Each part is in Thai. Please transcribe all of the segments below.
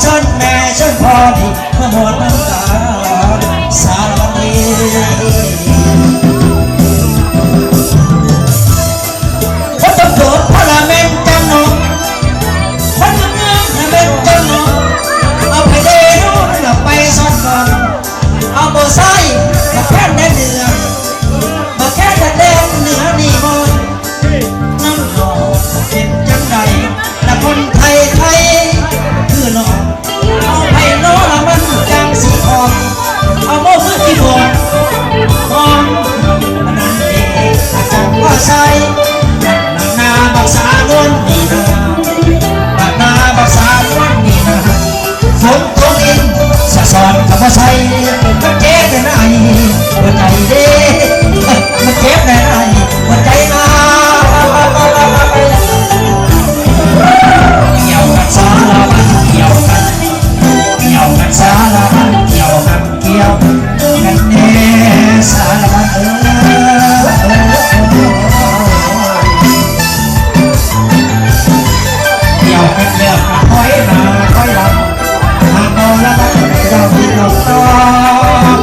เชิญแม่เชิญพ่อพี่มาหมดน้ำตาสารวันดีคนตำรวจพลเมืองจังหนองคนเมืองเมืองจังหนองเอาไปเดินเอาไปซ่อนก่อนเอาโบไซมาแค่แดนเหนือมาแค่แดนเหนือนี่มอนน้ำหนองเป็นจังใดแต่คนไทยคือหนองเอาไปโน้ละมันจังสีทองเอาโม่มือที่บวชมองมันนั่นเองอาจารย์ว่าใช่นาบักษาล้วนนี่นะบักนาบักษาล้วนนี่นะฝนตกอินสะสอนกับว่าใช่มันเจ็บได้ไหนหัวใจเด้มันเจ็บได้ไหนหัวใจนาเกี่ยวกับสารพัดเกี่ยวกันสารพัดเกี่ยวกันเน่สารพัดเกี่ยวกันเกี่ยวกันคอยหน้าคอยหลังทางนอนแล้วก็เราที่เราต้อง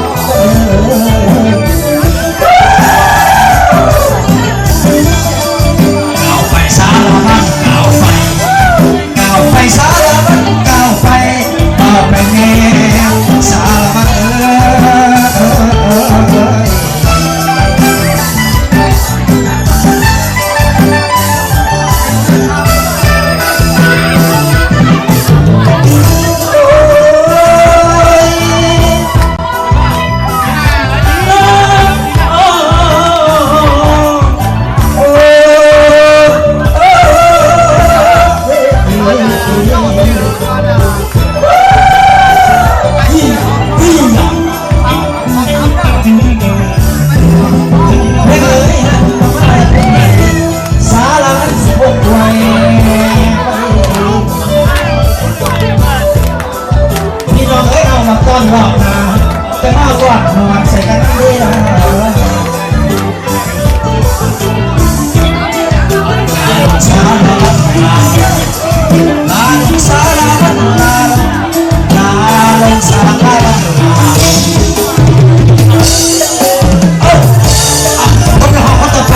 ก้าวไปสารพัดก้าวไปสารพัดก้าวไปเน่สารพัดต้อนรับนะจะมากกว่าหนอนใส่กันดีนะสารพัดลาลงสารพัดลาลงสารพัดลาผมจะหอบเขาต่อไป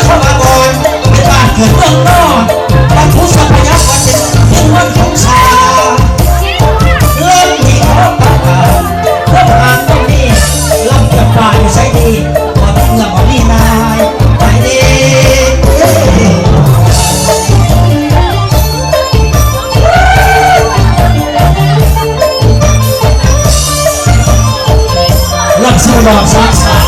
เข้ามาก่อนเป็นบ้านเกิดเมืองนอกบรรพุสัพยาวันเด็กเป็นวันของชาเริ่มที่เขาประกาศเริ่มอ่านตรงนี้ลำจะฝ่ายใช้ดีมาเป็นลำของนี่นายไปดีลำสู้รอบสา